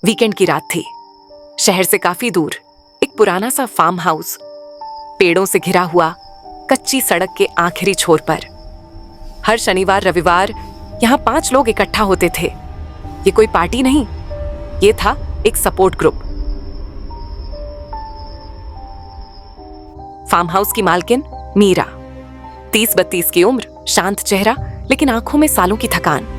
Weekend की रात थी। शहर से काफी दूर एक पुराना सा फार्म हाउस, पेड़ों से घिरा हुआ, कच्ची सड़क के आखिरी छोर पर। हर शनिवार रविवार यहाँ 5 लोग इकट्ठा होते थे। ये कोई पार्टी नहीं, ये था एक सपोर्ट ग्रुप। फार्म हाउस की मालकिन मीरा, 30-32 की उम्र, शांत चेहरा, लेकिन आंखों में सालों की थकान।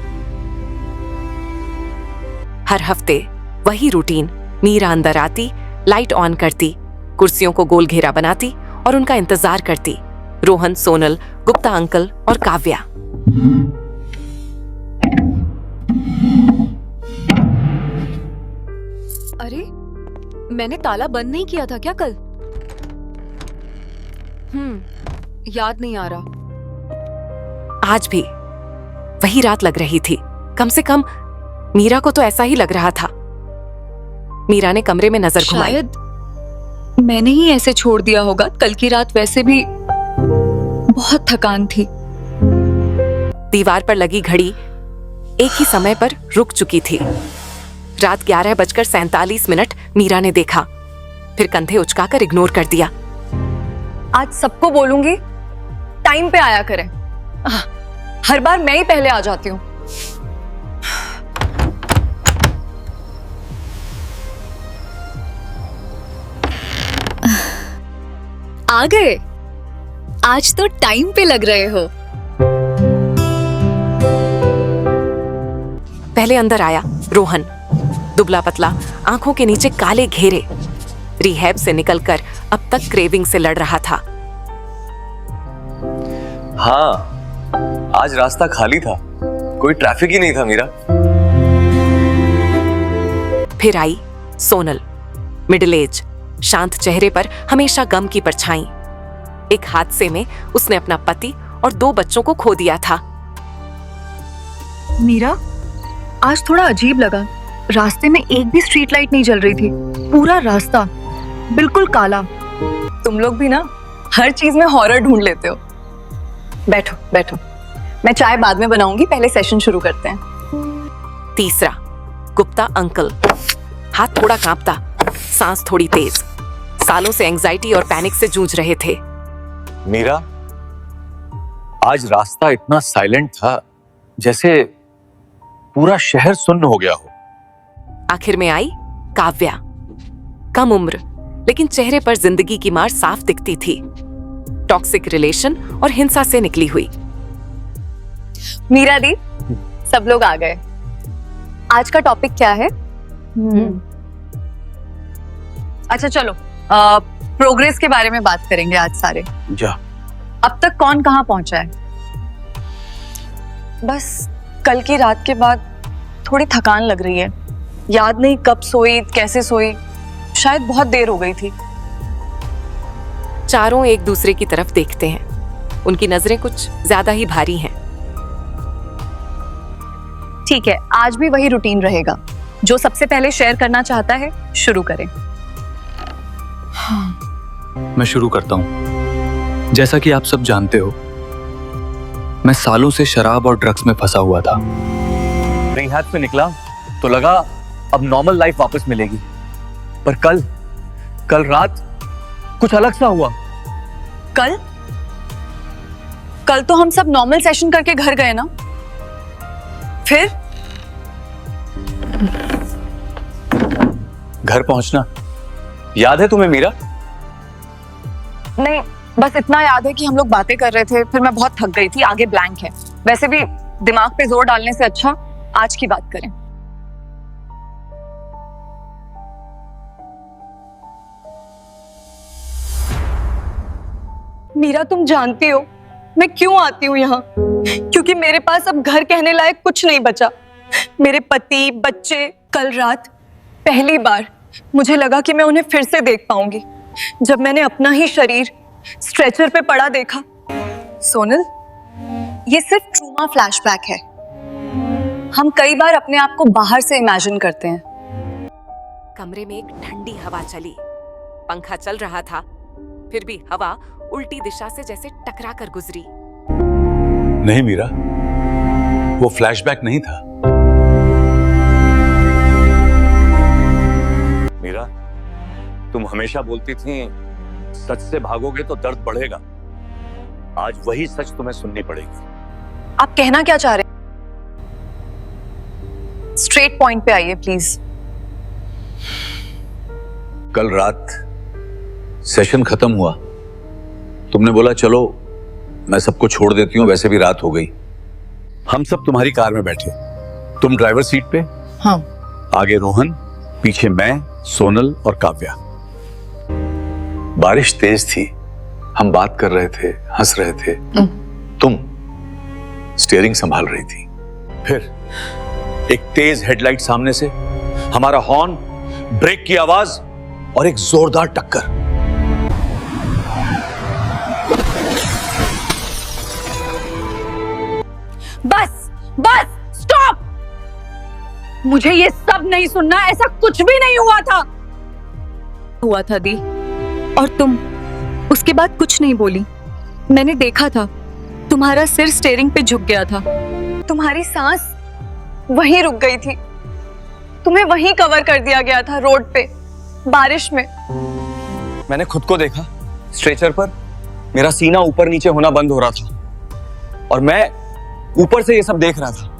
हर हफ्ते वही रूटीन। मीरा अंदर आती, लाइट ऑन करती, कुर्सियों को गोल घेरा बनाती और उनका इंतजार करती। रोहन, सोनल, गुप्ता अंकल और काव्या। अरे, मैंने ताला बंद नहीं किया था क्या कल? याद नहीं आ रहा। आज भी वही रात लग रही थी। कम से कम मीरा को तो ऐसा ही लग रहा था। मीरा ने कमरे में नजर घुमाई। शायद मैंने ही ऐसे छोड़ दिया होगा। कल की रात वैसे भी बहुत थकान थी। दीवार पर लगी घड़ी एक ही समय पर रुक चुकी थी। रात 11:47 मीरा ने देखा, फिर कंधे उचकाकर इग्नोर कर दिया। आज सबको बोलूंगी टाइम पे आया करें। हर बार मैं ही पहले आ जाती हूँ। आ गए? आज तो टाइम पे लग रहे हो। पहले अंदर आया रोहन, दुबला पतला, आंखों के नीचे काले घेरे। रिहैब से निकलकर अब तक क्रेविंग से लड़ रहा था। हाँ, आज रास्ता खाली था, कोई ट्रैफिक ही नहीं था मीरा। फिर आई सोनल, मिडिल एज, शांत चेहरे पर हमेशा गम की परछाई। एक हादसे में उसने अपना पति और 2 बच्चों को खो दिया था। मीरा, आज थोड़ा अजीब लगा। रास्ते में एक भी स्ट्रीट लाइट नहीं जल रही थी। पूरा रास्ता बिल्कुल काला। तुम लोग भी ना हर चीज में हॉरर ढूंढ लेते हो। बैठो बैठो, मैं चाय बाद में बनाऊंगी, पहले सेशन शुरू करते हैं। तीसरा, गुप्ता अंकल, हाथ थोड़ा कांपता, सांस थोड़ी तेज। सालों से एंजाइटी और पैनिक से जूझ रहे थे। मीरा, आज रास्ता इतना साइलेंट था जैसे पूरा शहर सुन्न हो गया हो। आखिर में आई काव्या, कम उम्र, लेकिन चेहरे पर जिंदगी की मार साफ दिखती थी। टॉक्सिक रिलेशन और हिंसा से निकली हुई। मीरा दी, सब लोग आ गए। आज का टॉपिक क्या है? अच्छा चलो, प्रोग्रेस के बारे में बात करेंगे आज सारे। जा। अब तक कौन कहाँ पहुंचा है? बस कल की रात के बाद थोड़ी थकान लग रही है। याद नहीं कब सोई, कैसे सोई, शायद बहुत देर हो गई थी। चारों एक दूसरे की तरफ देखते हैं। उनकी नजरें कुछ ज्यादा ही भारी हैं। ठीक है, आज भी वही रूटीन रहेगा। जो सबसे पहले शेयर करना चाहता है, शुरू करें। मैं शुरू करता हूं। जैसा कि आप सब जानते हो, मैं सालों से शराब और ड्रग्स में फंसा हुआ था। रिहैब से निकला तो लगा अब नॉर्मल लाइफ वापस मिलेगी, पर कल रात कुछ अलग सा हुआ। कल तो हम सब नॉर्मल सेशन करके घर गए ना। फिर घर पहुंचना याद है तुम्हें मीरा? नहीं, बस इतना याद है कि हम लोग बातें कर रहे थे, फिर मैं बहुत थक गई थी, आगे ब्लैंक है। वैसे भी दिमाग पे जोर डालने से अच्छा आज की बात करें। मीरा, तुम जानती हो मैं क्यों आती हूँ यहाँ? क्योंकि मेरे पास अब घर कहने लायक कुछ नहीं बचा। मेरे पति, बच्चे, कल रात पहली बार मुझे लगा कि मैं उन्हें फिर से देख पाऊंगी जब मैंने अपना ही शरीर स्ट्रेचर पे पड़ा देखा। सोनल, ये सिर्फ ट्रूमा फ्लैशबैक है। हम कई बार अपने आप को बाहर से इमेजिन करते हैं। कमरे में एक ठंडी हवा चली। पंखा चल रहा था, फिर भी हवा उल्टी दिशा से जैसे टकरा कर गुजरी। नहीं मीरा, वो फ्लैशबैक नहीं था। तुम हमेशा बोलती थी सच से भागोगे तो दर्द बढ़ेगा। आज वही सच तुम्हें सुननी पड़ेगी। आप कहना क्या चाह रहे हैं? स्ट्रेट पॉइंट पे आइए प्लीज। कल रात सेशन खत्म हुआ, तुमने बोला चलो मैं सबको छोड़ देती हूँ, वैसे भी रात हो गई। हम सब तुम्हारी कार में बैठे, तुम ड्राइवर सीट पे, हाँ। आगे रोहन, पीछे मैं, सोनल और काव्या। बारिश तेज थी, हम बात कर रहे थे, हंस रहे थे। तुम स्टीयरिंग संभाल रही थी। फिर एक तेज हेडलाइट सामने से, हमारा हॉर्न, ब्रेक की आवाज और एक जोरदार टक्कर। बस बस स्टॉप। मुझे ये सब नहीं सुनना। ऐसा कुछ भी नहीं हुआ था दी। और तुम उसके बाद कुछ नहीं बोली। मैंने देखा था, तुम्हारा सिर स्टीयरिंग पे झुक गया था, तुम्हारी सांस वहीं रुक गई थी, तुम्हें वहीं कवर कर दिया गया था रोड पे बारिश में। मैंने खुद को देखा स्ट्रेचर पर, मेरा सीना ऊपर नीचे होना बंद हो रहा था और मैं ऊपर से ये सब देख रहा था।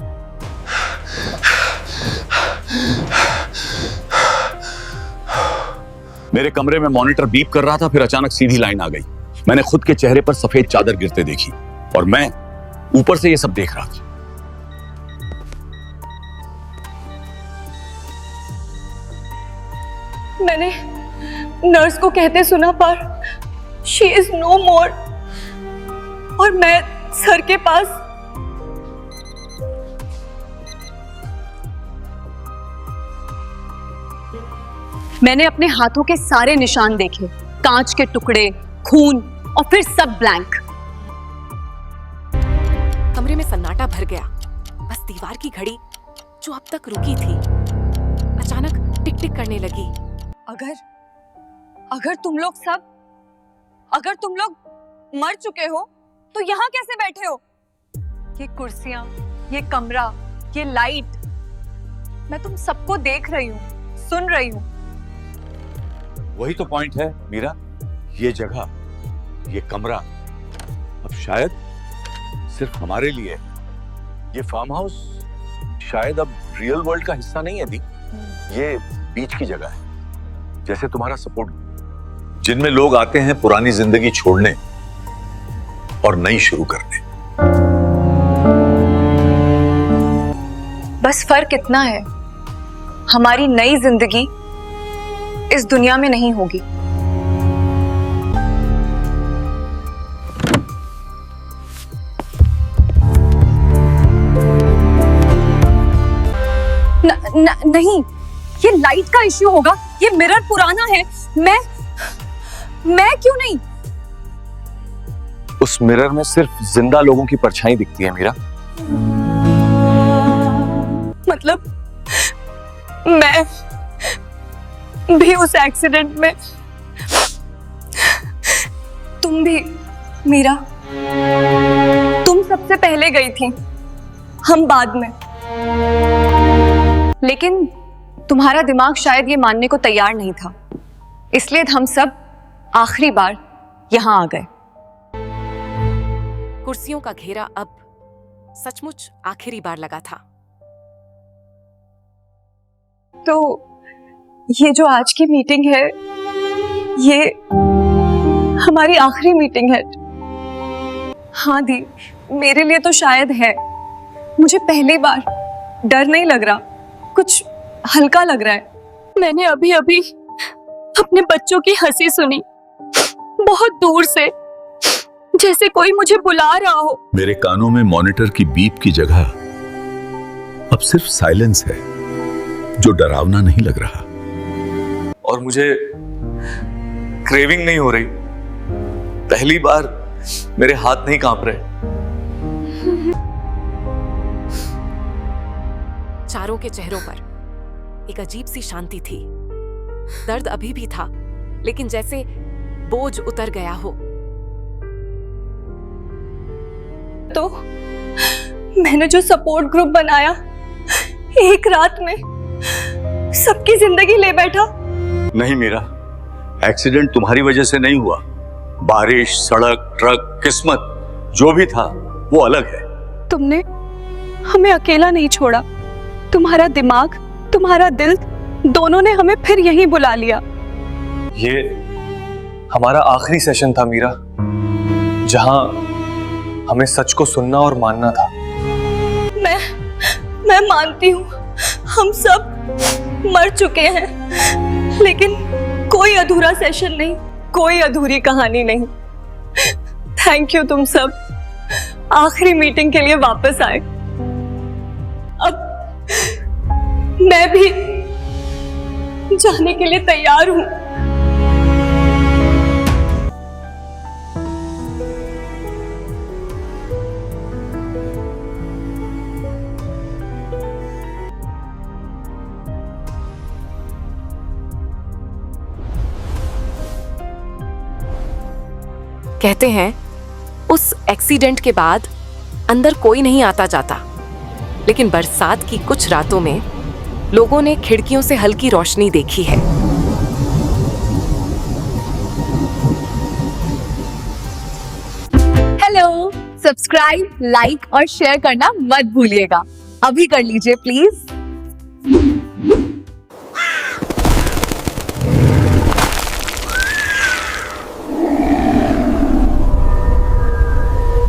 मेरे कमरे में मॉनिटर बीप कर रहा था, फिर अचानक सीधी लाइन आ गई। मैंने खुद के चेहरे पर सफेद चादर गिरते देखी और मैं ऊपर से ये सब देख रहा था। मैंने नर्स को कहते सुना, पर शी इज नो मोर। और मैं सर के पास मैंने अपने हाथों के सारे निशान देखे, कांच के टुकड़े, खून और फिर सब ब्लैंक। कमरे में सन्नाटा भर गया। बस दीवार की घड़ी जो अब तक रुकी थी अचानक टिक टिक करने लगी। अगर तुम लोग मर चुके हो तो यहाँ कैसे बैठे हो? ये कुर्सियां, ये कमरा, ये लाइट, मैं तुम सबको देख रही हूँ, सुन रही हूँ। वही तो पॉइंट है मीरा, ये जगह, ये कमरा अब शायद सिर्फ हमारे लिए है। ये फार्म हाउस शायद अब रियल वर्ल्ड का हिस्सा नहीं है दी, ये बीच की जगह है, जैसे तुम्हारा सपोर्ट, जिनमें लोग आते हैं पुरानी जिंदगी छोड़ने और नई शुरू करने। बस फर्क इतना है, हमारी नई जिंदगी इस दुनिया में नहीं होगी। नहीं, ये लाइट का इश्यू होगा, ये मिरर पुराना है। मैं क्यों नहीं? उस मिरर में सिर्फ जिंदा लोगों की परछाई दिखती है मीरा। मतलब मैं भी उस एक्सीडेंट में, तुम भी मीरा, तुम सबसे पहले गई थी, हम बाद में। लेकिन तुम्हारा दिमाग शायद ये मानने को तैयार नहीं था, इसलिए हम सब आखिरी बार यहां आ गए। कुर्सियों का घेरा अब सचमुच आखिरी बार लगा था। तो ये जो आज की मीटिंग है, ये हमारी आखिरी मीटिंग है। हाँ दी, मेरे लिए तो शायद है। मुझे पहली बार डर नहीं लग रहा, कुछ हल्का लग रहा है। मैंने अभी अभी अपने बच्चों की हंसी सुनी, बहुत दूर से, जैसे कोई मुझे बुला रहा हो। मेरे कानों में मॉनिटर की बीप की जगह अब सिर्फ साइलेंस है, जो डरावना नहीं लग रहा। और मुझे क्रेविंग नहीं हो रही। पहली बार मेरे हाथ नहीं कांप रहे। चारों के चेहरों पर एक अजीब सी शांति थी। दर्द अभी भी था, लेकिन जैसे बोझ उतर गया हो। तो मैंने जो सपोर्ट ग्रुप बनाया, एक रात में सबकी जिंदगी ले बैठा। नहीं मीरा, एक्सीडेंट तुम्हारी वजह से नहीं हुआ। बारिश, सड़क, ट्रक, किस्मत जो भी था वो अलग है। तुमने हमें अकेला नहीं छोड़ा। तुम्हारा दिमाग, तुम्हारा दिल, दोनों ने हमें फिर यहीं बुला लिया। ये हमारा आखिरी सेशन था मीरा, जहां हमें सच को सुनना और मानना था। मैं मानती हूँ हम सब मर चुके हैं, लेकिन कोई अधूरा सेशन नहीं, कोई अधूरी कहानी नहीं। थैंक यू तुम सब आखिरी मीटिंग के लिए वापस आए। अब मैं भी जाने के लिए तैयार हूं। कहते हैं उस एक्सीडेंट के बाद अंदर कोई नहीं आता जाता, लेकिन बरसात की कुछ रातों में लोगों ने खिड़कियों से हल्की रोशनी देखी है। हेलो, सब्सक्राइब, लाइक और शेयर करना मत भूलिएगा। अभी कर लीजिए प्लीज।